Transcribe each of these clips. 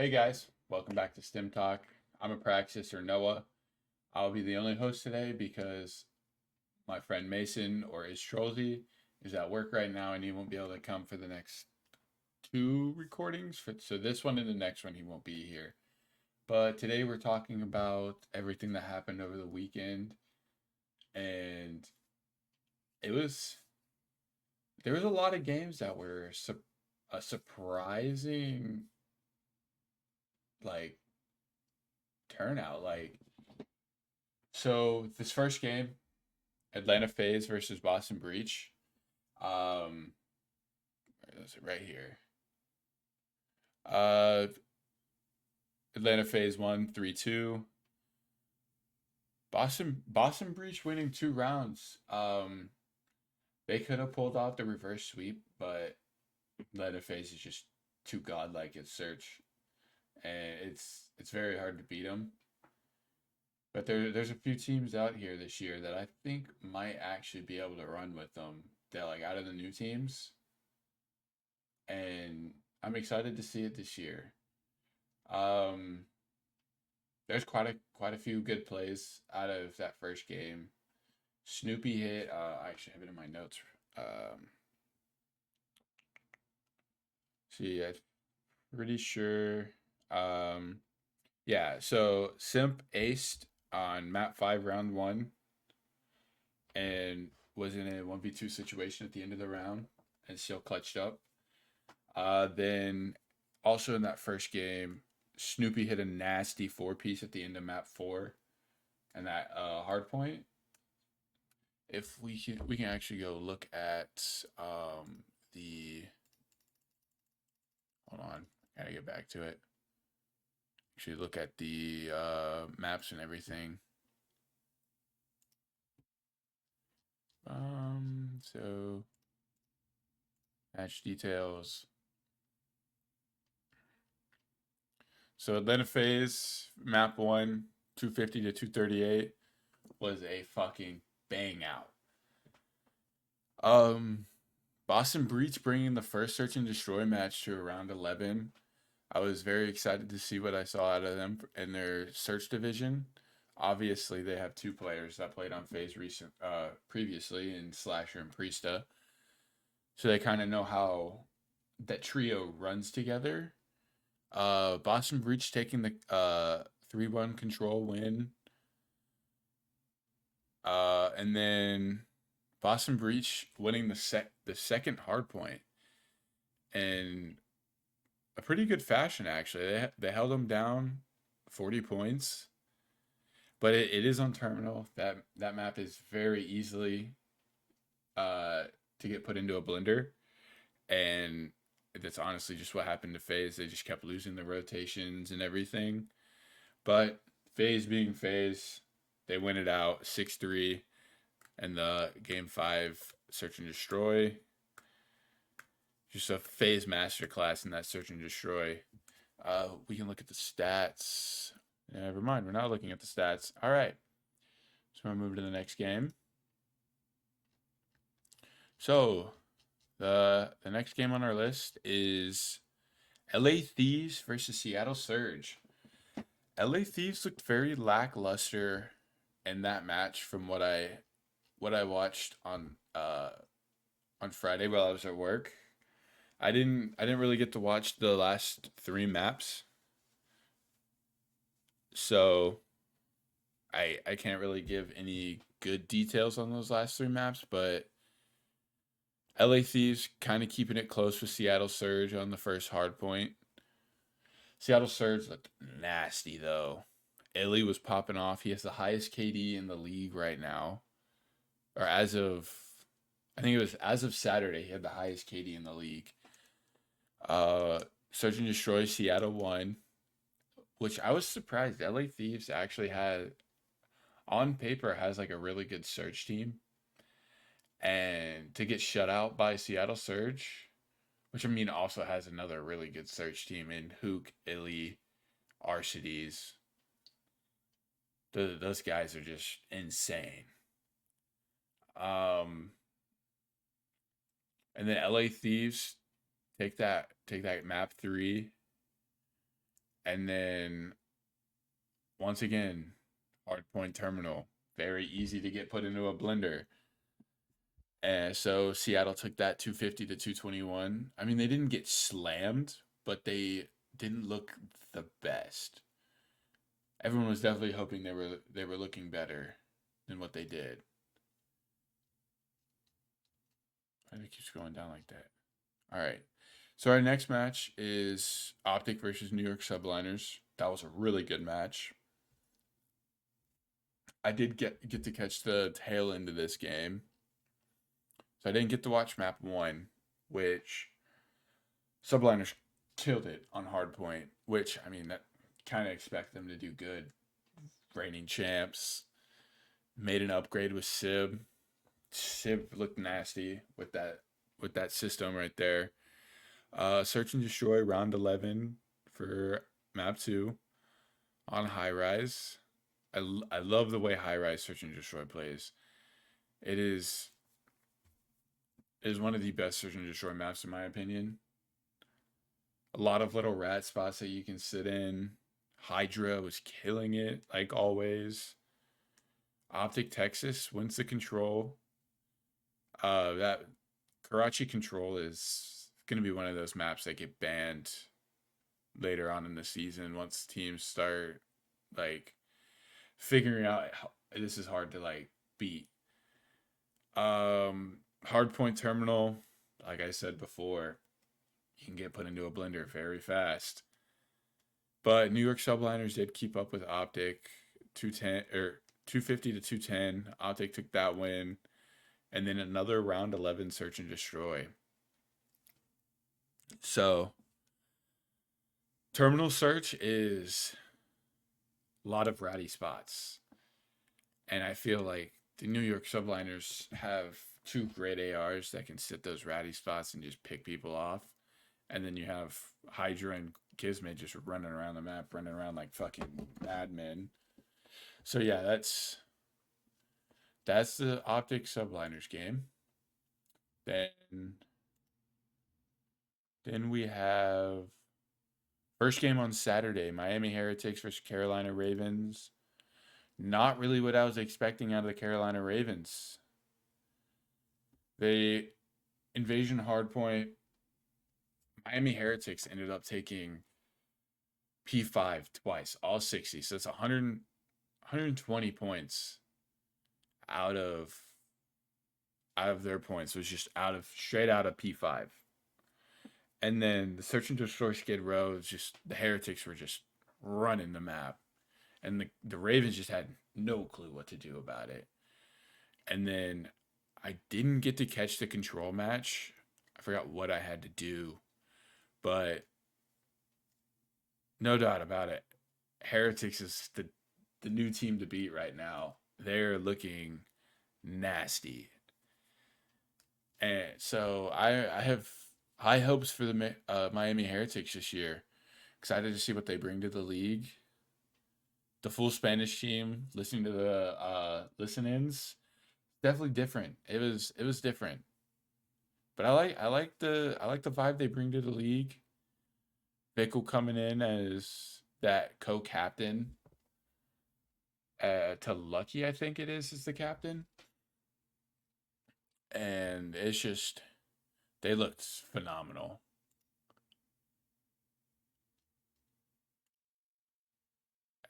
Hey guys, welcome back to STEM Talk. I'm a practicer Noah. I'll be the only host today because my friend Mason or Istrolzi is at work right now and he won't be able to come for the next two recordings. So this one and the next one he won't be here. But today we're talking about everything that happened over the weekend, and it was there was a lot of games that were a surprising like turnout. So this first game, Atlanta FaZe versus Boston Breach. Um, where is it? Right here. Uh, Atlanta FaZe won 3-2. Boston Breach winning 2 rounds. They could have pulled off the reverse sweep, but Atlanta FaZe is just too godlike at search, and it's very hard to beat them. But there's a few teams out here this year that I think might actually be able to run with them. They're like out of the new teams, and I'm excited to see it this year. Um, there's quite a few good plays out of that first game. Snoopy hit. I actually have it in my notes. Um, see, I'm pretty sure. Um, yeah. So Simp aced on map 5, round 1, and was in a 1v2 situation at the end of the round, and still clutched up. Then also in that first game, Snoopy hit a nasty 4 piece at the end of map 4 and that hard point. If we can actually go look at the hold on, gotta get back to it. Actually look at the maps and everything. So match details. So Atlanta FaZe map 1, 250 to 238 was a fucking bang out. Um, Boston Breach bringing the first search and destroy match to around 11. I was very excited to see what I saw out of them in their search division. Obviously, they have two players that played on FaZe previously in Slasher and Priesta, so they kind of know how that trio runs together. Boston Breach taking the 3-1 control win, and then Boston Breach winning the second hard point in a pretty good fashion. Actually, they held them down 40 points, but it is on terminal. That map is very easily uh to get put into a blender, and that's honestly just what happened to FaZe. They just kept losing the rotations and everything. But FaZe being FaZe, they win it out 6-3 in the game 5 search and destroy. Just a FaZe masterclass in that search and destroy. We can look at the stats. Never mind, we're not looking at the stats. All right, so I'm gonna move to the next game. So the next game on our list is LA Thieves versus Seattle Surge. LA Thieves looked very lackluster in that match from what I watched on Friday while I was at work. I didn't really get to watch the last 3 maps, so I can't really give any good details on those last 3 maps, but LA Thieves kind of keeping it close with Seattle Surge on the first hard point. Seattle Surge looked nasty though. Illy was popping off. He has the highest KD in the league right now. Or I think it was as of Saturday, he had the highest KD in the league. Search and Destroy Seattle won, which I was surprised. LA Thieves actually had, on paper, has like a really good search team. And to get shut out by Seattle Surge, which I mean also has another really good search team in Hook, Illy, Arcides. Those guys are just insane. Um, and then LA Thieves take that map 3 And then once again, hardpoint terminal, very easy to get put into a blender. And so Seattle took that 250 to 221. I mean, they didn't get slammed, but they didn't look the best. Everyone was definitely hoping they were looking better than what they did. And it keeps going down like that. All right. So our next match is Optic versus New York Subliners. That was a really good match. I did get to catch the tail end of this game. So I didn't get to watch map 1, which Subliners killed it on hardpoint, which I mean that kind of expect them to do good. Reigning champs, made an upgrade with Sib. Sib looked nasty with that system right there. Search and destroy round 11 for map 2 on high rise. I love the way high rise search and destroy plays. It is one of the best search and destroy maps in my opinion. A lot of little rat spots that you can sit in. Hydra was killing it like always. Optic Texas wins the control. That Karachi control is going to be one of those maps that get banned later on in the season once teams start like figuring out how this is hard to like beat. Hardpoint terminal, like I said before, you can get put into a blender very fast. But New York Subliners did keep up with Optic 210 or 250 to 210. Optic took that win. And then another round 11 search and destroy. So, terminal search is a lot of ratty spots. And I feel like the New York Subliners have two great ARs that can sit those ratty spots and just pick people off. And then you have Hydra and Kismet just running around the map, running around like fucking madmen. So yeah, that's the Optic Subliners game. Then we have first game on Saturday, Miami Heretics versus Carolina Ravens. Not really what I was expecting out of the Carolina Ravens. They invasion hardpoint. Miami Heretics ended up taking P5 twice, all 60. So it's 120 points out of their points. It was just straight out of P5. And then the search and destroy Skid Row was just the Heretics were just running the map. And the Ravens just had no clue what to do about it. And then I didn't get to catch the control match. I forgot what I had to do. But no doubt about it. Heretics is the new team to beat right now. They're looking nasty. And so I have high hopes for the Miami Heretics this year. Excited to see what they bring to the league. The full Spanish team, listening to the listen-ins, definitely different. It was different, but I like the vibe they bring to the league. Bickle coming in as that co-captain. To Lucky, I think it is the captain, and it's just they looked phenomenal.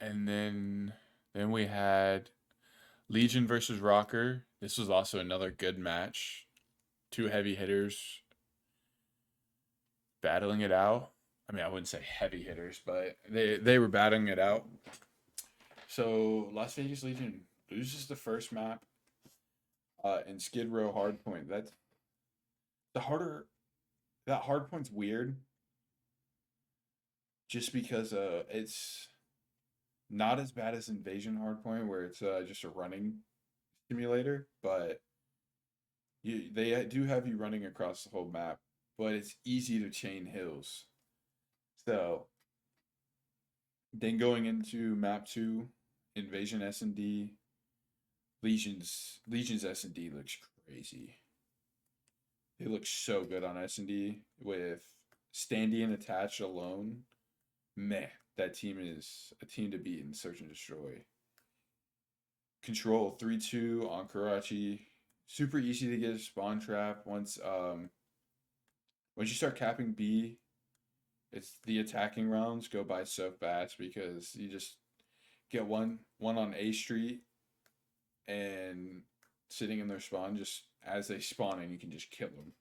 And then we had Legion versus Rocker. This was also another good match. Two heavy hitters battling it out. I mean, I wouldn't say heavy hitters, but they were battling it out. So Las Vegas Legion loses the first map in Skid Row Hardpoint. That's the harder that Hardpoint's weird, just because it's not as bad as Invasion Hardpoint, where it's just a running simulator, but they do have you running across the whole map, but it's easy to chain hills. So then going into map 2, Invasion S&D, Legion's S&D looks crazy. They look so good on S&D with Standy and attached alone. Meh, that team is a team to beat in Search and Destroy. Control 3-2 on Karachi. Super easy to get a spawn trap once you start capping B, it's the attacking rounds go by so fast because you just get one on A Street and sitting in their spawn just as they spawn and you can just kill them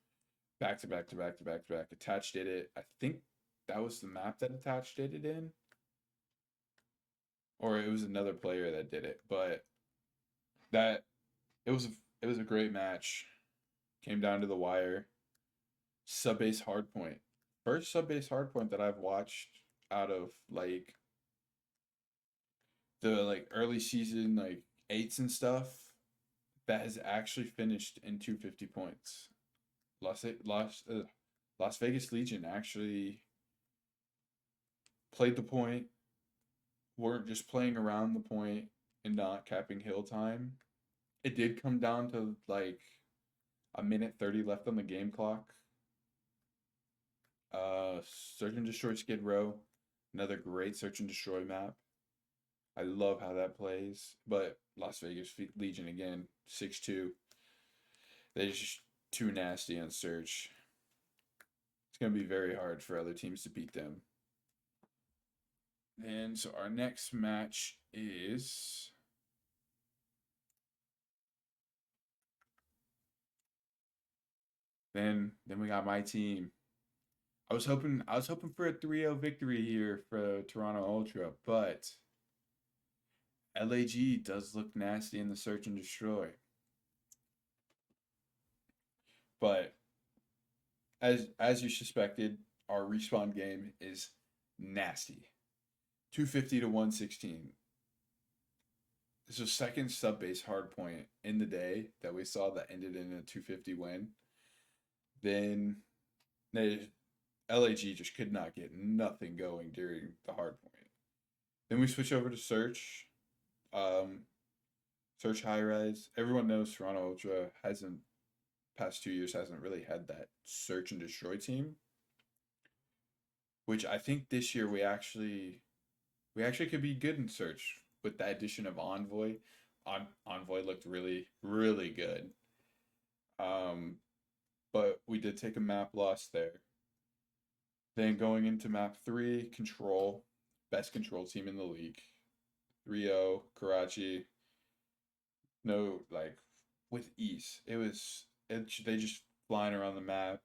back to back to back to back to back. Attach did it. I think that was the map that Attach did it in, or it was another player that did it. But that it was a great match. Came down to the wire. Sub base hardpoint. First sub base hardpoint that I've watched out of the early season eights and stuff that has actually finished in 250 points. Las Vegas Legion actually played the point, weren't just playing around the point and not capping hill time. It did come down to a minute 30 left on the game clock. Search and Destroy Skid Row, another great Search and Destroy map. I love how that plays, but Las Vegas Legion again, 6-2. They're just too nasty on Search. It's going to be very hard for other teams to beat them. And so our next match is then we got my team. I was hoping for a 3-0 victory here for Toronto Ultra, but LAG does look nasty in the Search and Destroy. But as you suspected, our respawn game is nasty. 250 to 116. This was second sub base hard point in the day that we saw that ended in a 250 win. Then LAG just could not get nothing going during the hard point. Then we switch over to Search. Search high rise. Everyone knows Toronto Ultra past 2 years hasn't really had that Search and Destroy team. Which I think this year we actually could be good in Search with the addition of Envoy. Envoy looked really, really good. But we did take a map loss there. Then going into map 3, Control, best control team in the league. 3-0, Karachi. No, with ease. They just flying around the map.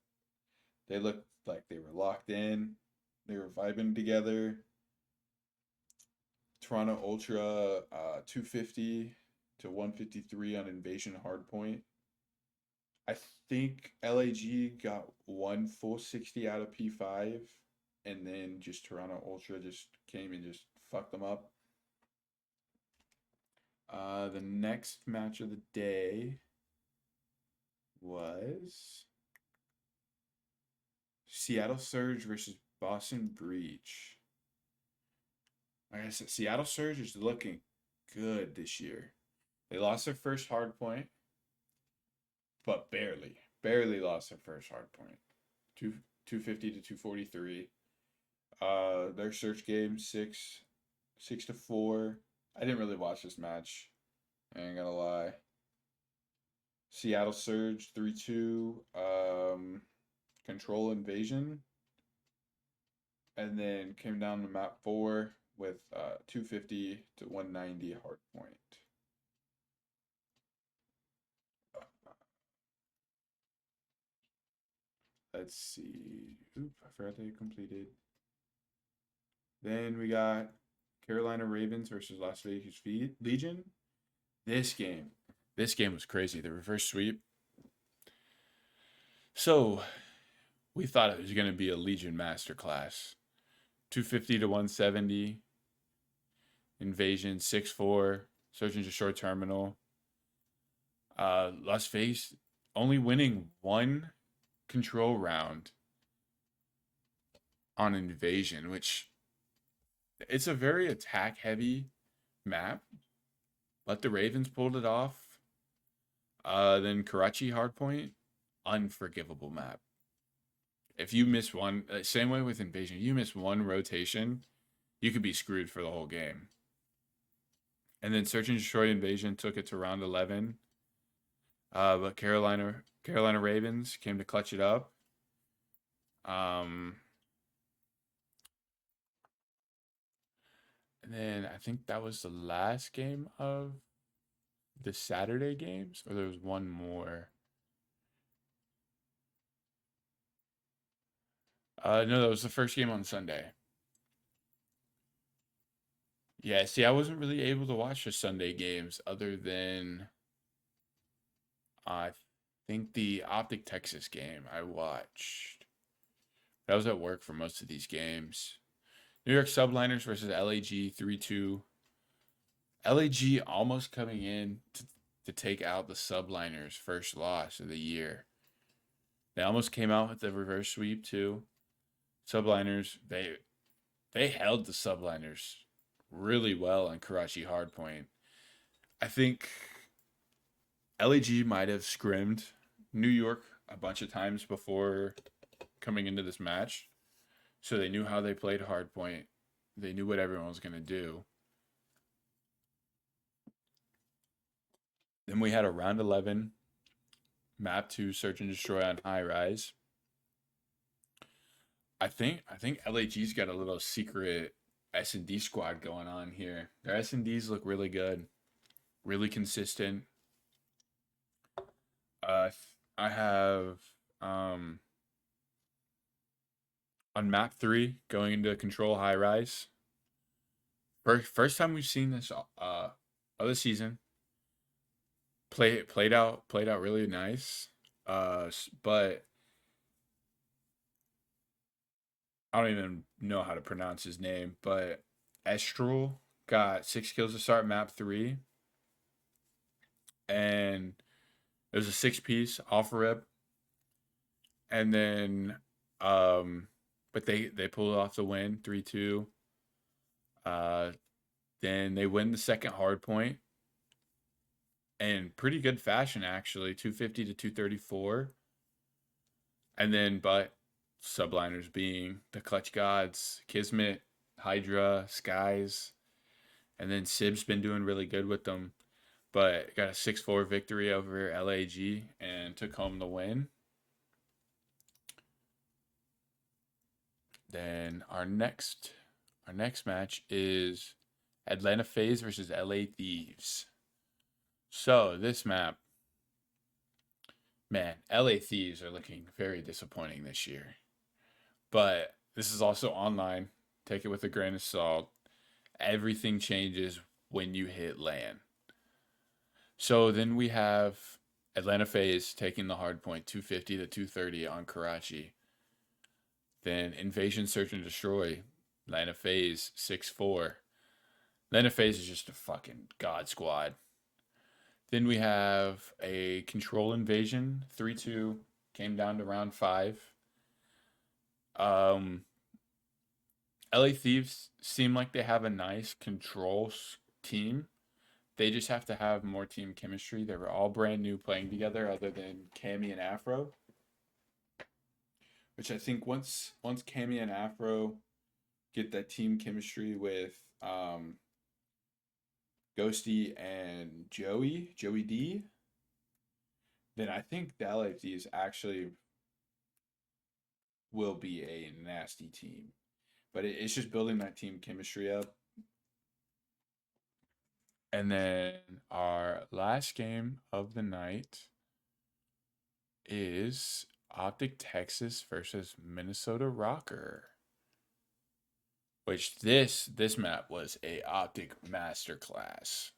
They looked like they were locked in. They were vibing together. Toronto Ultra, 250 to 153 on Invasion Hardpoint. I think LAG got one full 60 out of P5, and then just Toronto Ultra just came and just fucked them up. The next match of the day was Seattle Surge versus Boston Breach. Like I said, Seattle Surge is looking good this year. They lost their first hard point, but barely lost their first hard point. 250 to 243. Their search game 6-4. I didn't really watch this match. I ain't gonna lie. Seattle Surge 3-2. Control Invasion. And then came down to map 4 with 250 to 190 hard point. Let's see. Oop, I forgot they completed. Then we got Carolina Ravens versus Las Vegas Legion. This game was crazy. The reverse sweep. So we thought it was going to be a Legion masterclass. 250 to 170. Invasion 6-4. Search and Destroy Terminal. Las Vegas only winning one control round on Invasion, which it's a very attack heavy map, but the Ravens pulled it off. Then Karachi Hardpoint, unforgivable map. If you miss one, same way with Invasion, you miss one rotation, you could be screwed for the whole game. And then Search and Destroy Invasion took it to round 11. But Carolina Ravens came to clutch it up. Um, and then I think that was the last game of the Saturday games, or there was one more. No, that was the first game on Sunday. Yeah, see, I wasn't really able to watch the Sunday games other than I think the Optic Texas game I watched. I was at work for most of these games. New York Subliners versus LAG 3-2. LAG almost coming in to take out the Subliners' first loss of the year. They almost came out with the reverse sweep too. Subliners, they held the Subliners really well on Karachi Hardpoint. I think LAG might have scrimmed New York a bunch of times before coming into this match. So they knew how they played Hardpoint. They knew what everyone was going to do. Then we had a round 11 map 2 Search and Destroy on High Rise. I think LAG's got a little secret S&D squad going on here. Their S&Ds look really good, really consistent. I have on map 3 going into Control High Rise. First time we've seen this of the season. Played out really nice. But I don't even know how to pronounce his name, but Estrel got 6 kills to start map 3. And it was a 6-piece off rip. And then but they pulled off the win 3-2. Then they win the second hard point in pretty good fashion, actually, 250 to 234. And then, but subliners being the clutch gods, Kismet, Hydra, Skies, and then Sib's been doing really good with them, but got a 6-4 victory over LAG and took home the win. Then our next match is Atlanta FaZe versus LA Thieves. So this map, man, LA Thieves are looking very disappointing this year. But this is also online. Take it with a grain of salt. Everything changes when you hit LAN. So then we have Atlanta FaZe taking the hard point 250 to 230 on Karachi. Then Invasion Search and Destroy, Atlanta FaZe 6-4. Atlanta FaZe is just a fucking god squad. Then we have a Control Invasion 3-2, came down to round 5. LA Thieves seem like they have a nice control team. They just have to have more team chemistry. They were all brand new playing together, other than Cammy and Afro. Which I think once Cammy and Afro get that team chemistry with Ghosty and Joey D, then I think the LA Thieves actually will be a nasty team. But it's just building that team chemistry up. And then our last game of the night is Optic Texas versus Minnesota Rocker. Which this map was a Optic masterclass.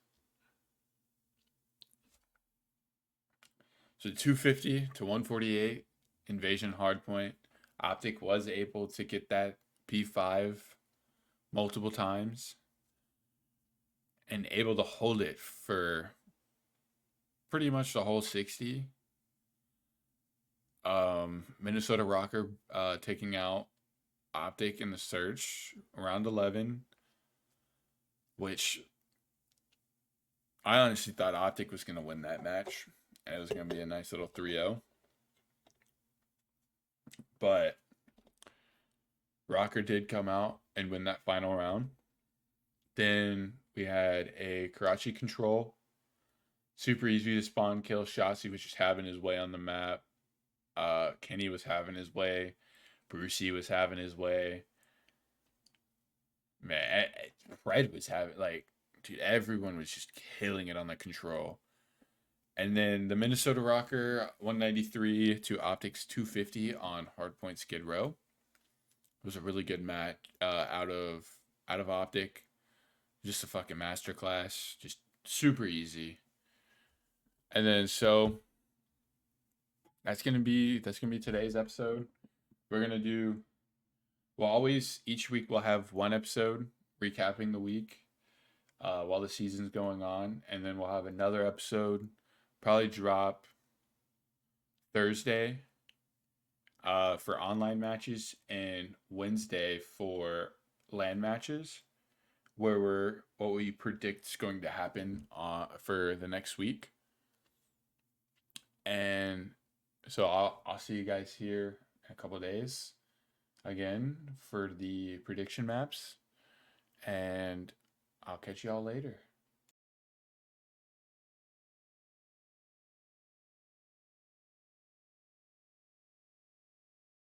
So 250 to 148 Invasion hardpoint. Optic was able to get that P5 multiple times and able to hold it for pretty much the whole 60. Minnesota Rocker taking out Optic in the search around 11, which I honestly thought Optic was going to win that match, and it was going to be a nice little 3-0. But Rocker did come out and win that final round. Then we had a Karachi control. Super easy to spawn kill. Shotzi was just having his way on the map. Kenny was having his way. Brucey was having his way. Man, Fred was having like, dude, everyone was just killing it on the control. And then the Minnesota Rocker 193 to Optics 250 on Hardpoint Skid Row. It was a really good match out of Optic. Just a fucking masterclass. Just super easy. And then so that's gonna be today's episode. We're gonna do well always each week we'll have one episode recapping the week while the season's going on, and then we'll have another episode probably drop Thursday for online matches and Wednesday for LAN matches, where we're what we predict is going to happen for the next week. And so I'll see you guys here in a couple days again for the prediction maps, and I'll catch you all later.